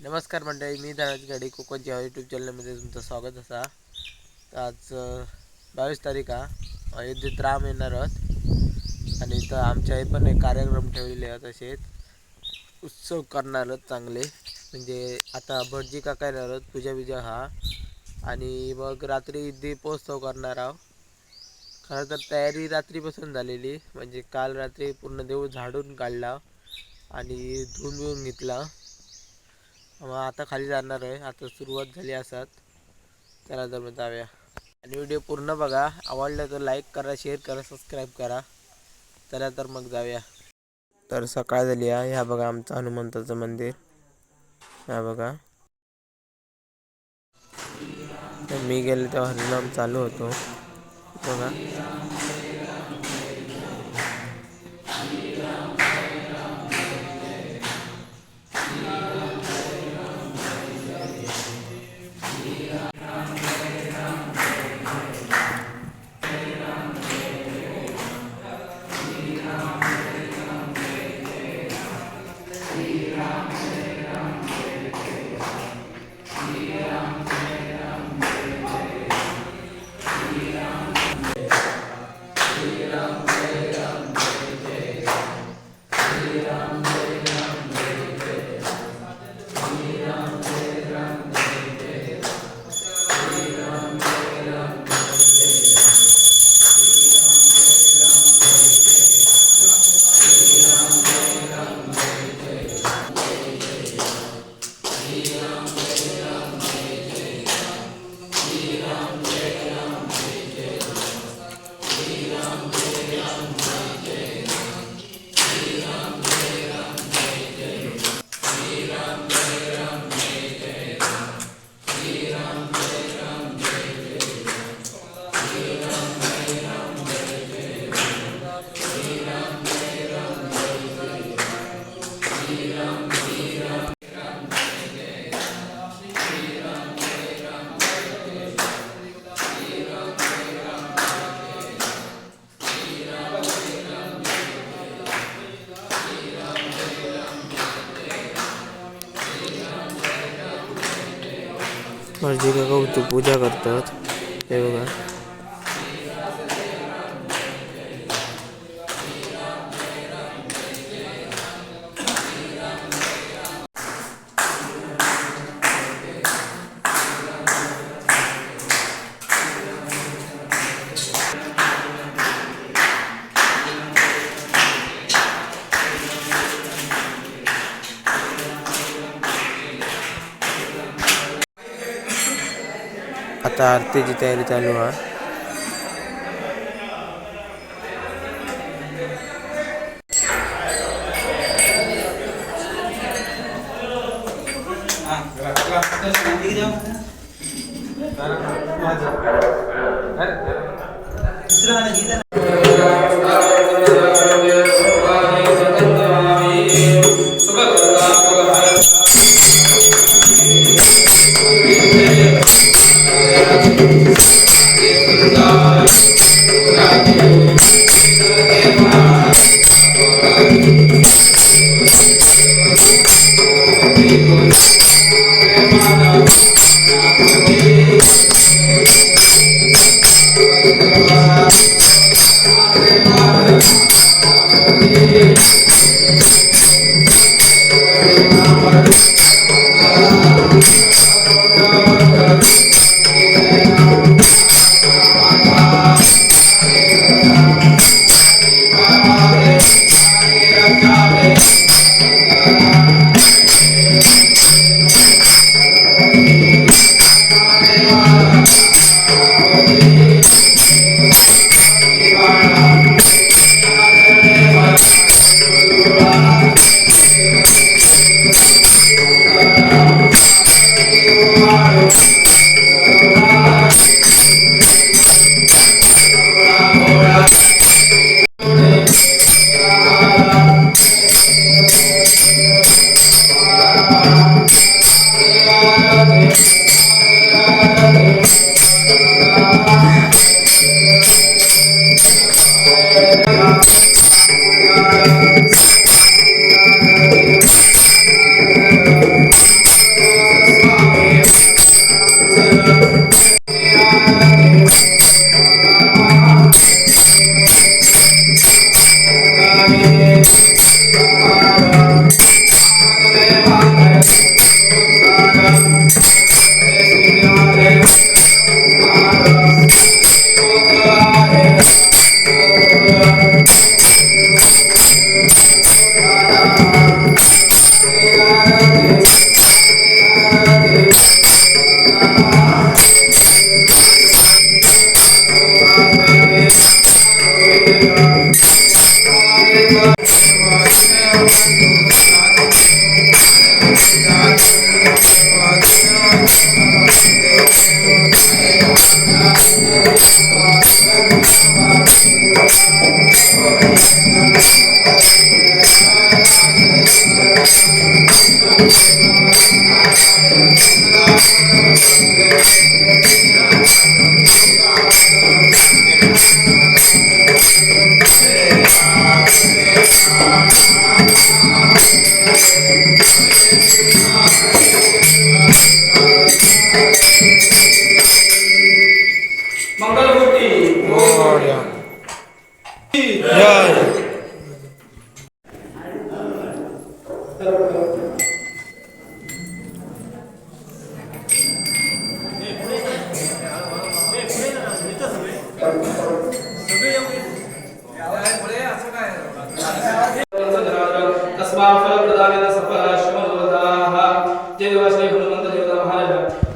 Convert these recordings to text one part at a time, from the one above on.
नमस्कार मंडळी, मी धनाजी गाडी कोकणची यूट्यूब चॅनलमध्ये तुमचं स्वागत असा. आज 22 तारीख अयोध्येत राम येणार आहोत आणि इथं आमच्या पण एक कार्यक्रम ठेवलेले आहेत. तसेच उत्सव करणार चांगले, म्हणजे आता भटजी काका येणार आहोत, पूजा बिजा आणि मग रात्री दीपोत्सव करणार आहोत. खरं तर तयारी रात्रीपासून झालेली, म्हणजे काल रात्री पूर्ण देव झाडून काढला आणि धुवून बिवून घेतला. मग आता खाली जाणार आहे. आता सुरुवात झाली असतात. चला तर मग जाऊया आणि व्हिडिओ पूर्ण बघा. आवडलं तर लाईक करा, शेअर करा, सबस्क्राईब करा. चला तर मग जाऊया. तर सकाळ झाली आहे. ह्या बघा आमचं हनुमंताचं मंदिर. ह्या बघा, मी गेले तेव्हा हरिनाम चालू होतो बघा. भटजी काका पूजा करतात. हे बघा, आता आरतीची तयारी चालू आहे.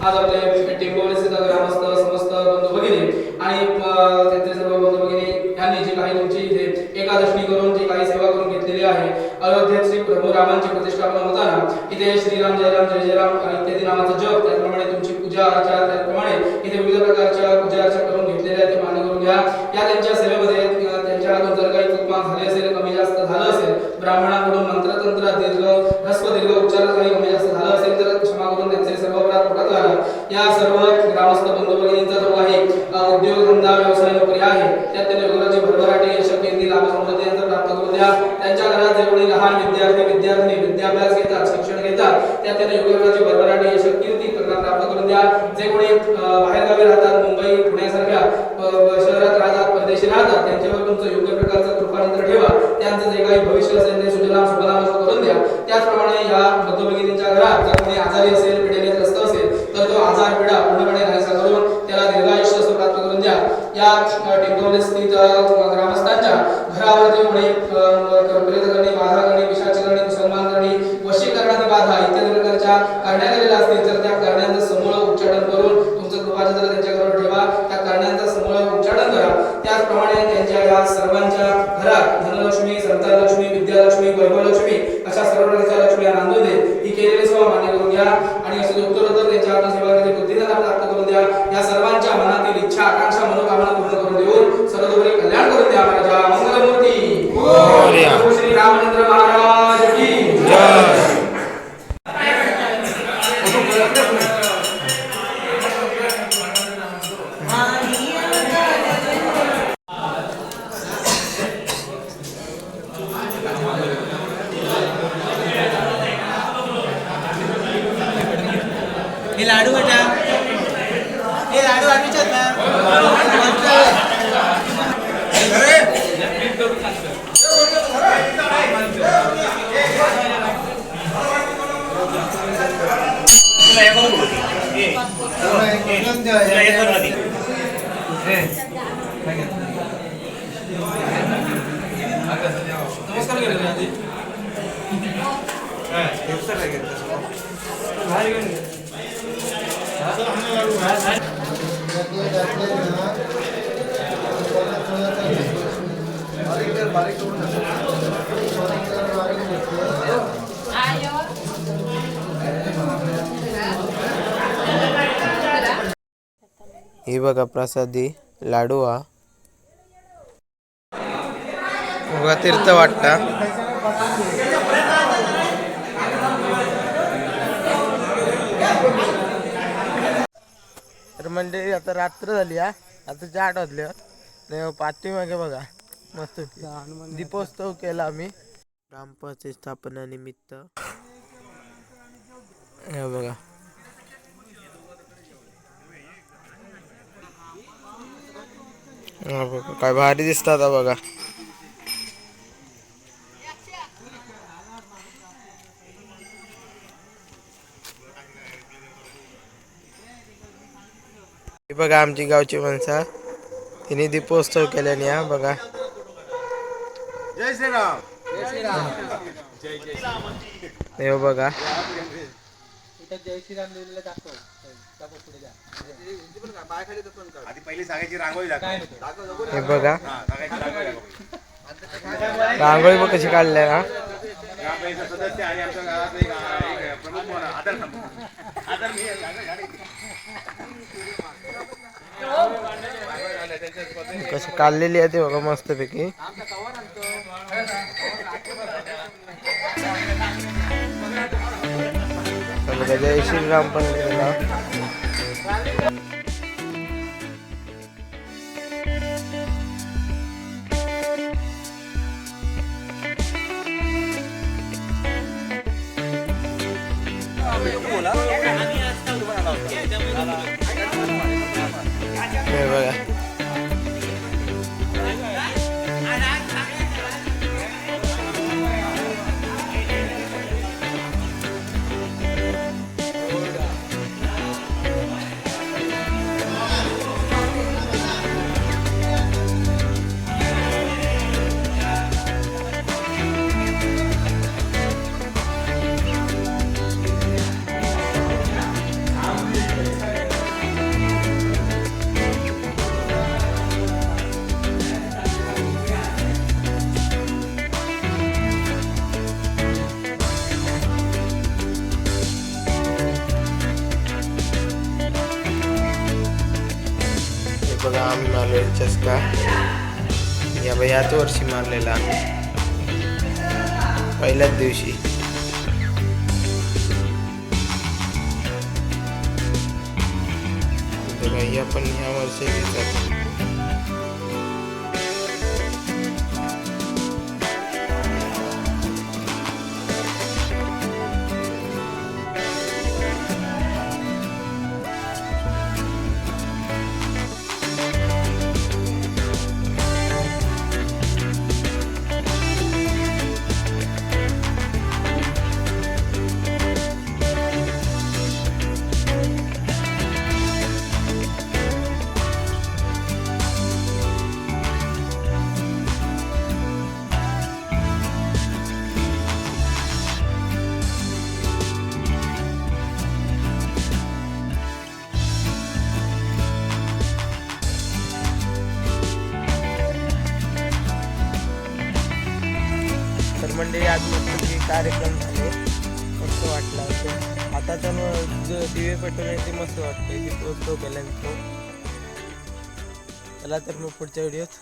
आज आपले टेंबोलीचे ग्रामस्थ समस्त बंधू भगिनी आणि त्यांचे सर्व बंधू भगिनी यांनी जी काही तुमची इथे एकादशनी करून जी काही सेवा करून घेतलेली आहे, अयोध्येत श्री प्रभू रामांची प्रतिष्ठापना होताना इथे श्रीराम जय राम जय जय राम इत्यादी नावाचा जप, त्याचप्रमाणे तुमची पूजा अर्चा, त्याचप्रमाणे इथे विविध प्रकारच्या पूजा अर्चा करून घेतलेल्या ते मान्य करून घ्या. या त्यांच्या सेवेमध्ये त्यांच्या हातून जर काही चूक झाली असेल, कमी जास्त झालं असेल, ब्राह्मणाकडून मंत्रतंत्र दीर्घ ह्रस्व दीर्घ उच्चार काही कमी जास्त झालं असेल तर क्षमा करून त्यांचे सर्व अपराध पोटात घाला. या सर्व ग्रामस्थ बंधू भगिनींचा जो आहे उद्योग धंदा व्यवसाय नोकरी आहे त्यात त्यांनी योगाची भरभराटी यश कीर्ती लाभ समृद्धी यांचा प्राप्त करून द्या. त्यांच्या घरात जे कोणी लहान विद्यार्थी विद्यार्थिनी विद्याभ्यास घेतात, शिक्षण घेतात, त्यात त्यांनी योगाची भरभराटी यश कीर्ती प्राप्त करून द्या. जे कोणी बाहेरगावी राहतात, मुंबई पुण्यासारख्या शहरात राहतात, परदेशी राहतात, त्यांच्यावर तुमचं योग्य प्रकारचं कृपानित्र ठेवा. त्यांचं जे काही भविष्य असेल ते सुजलाम सुफलाम करून द्या. त्याचप्रमाणे या बंधू भगिनींच्या घरात जर कोणी आजारी असेल, पिढीने त्रस्त असेल तर तो आजार पिढा पूर्णपणे नाहीसा करून त्याला दीर्घायुष्य प्राप्त करून द्या. या टेंबोली स्थित ग्रामस्थांच्या घरावरती कोणी प्रेत करणे, बाधा करणे, पिशाच करणे, मुसलमान करणे, वशीकरणाची बाधा इत्यादी प्रकारच्या करण्या केलेल्या असतील तर त्या करण्यांचं समूळ उच्चाटन करून तुमचं कृपाचित्र त्यांच्या घरावर ठेवा. त्या करण्यांचं समूळ उच्चाटन करा. त्याचप्रमाणे त्यांच्या या सर्वांच्या घरात धनलक्ष्मी, संतानलक्ष्मी, विद्यालक्ष्मी, वैभवलक्ष्मी अशा सर्व प्रकारच्या लक्ष्मी आणून दे. ही केलेली सेवा मान्य करून घ्या आणि असे उत्तरोत्तर त्यांच्या हातून सेवा केली बुद्धिदान प्राप्त करून द्या. या सर्वांच्या मनातील इच्छा, आकांक्षा, मनोकामना पूर्ण करून देऊन सर्वतोपरी कल्याण करून द्या. माझ्या मंगलमूर्ती श्री रामचंद्र महाराज की जय. हे लाडू बेटा, हे लाडू आम्हीच ना. हे बघा प्रसादी लाडू हा बघा तीर्थ वाटता. तर मंडळी आता रात्र झाली हा, आता 8 वाजले. पाठीमागे बघा मस्त दीपोत्सव केला आम्ही ग्रामपंचायत स्थापनेनिमित्त. हे बघा काय भारी दिसतात बघा. हे बघा आमची गावची माणसं तिने दीपोत्सव केल्याने हा बघा. जय श्रीराम. हे बघा जय श्रीराम लिहिलेलं दाखव. आधी पहिली सांगायची रांगोळी दाखव. हे बघा रांगोळी बघ कशी काढल्या ना. ग्रामपंचायत सदस्य आणि आमच्या गावात प्रमुख कोण आहे? आदर सांगतो. आदर मी आहे, आदर गाडी. कशी काढलेली आहे ते बघा मस्तपैकी. बघा जय श्रीराम पण लिहिलेला. हे बघा बघा आम्ही मारलेला चस्का या बाई याच वर्षी मारलेला पहिल्याच दिवशी. बघा या पण ह्या वर्षी घेतात. तर मंडळी आज मस्तपैकी कार्यक्रम झाले, मस्त वाटला. आता तर जो दिवे पेटवले ते मस्त वाटते, ते तो केल्यानंतर. चला तर मग पुढच्या व्हिडिओत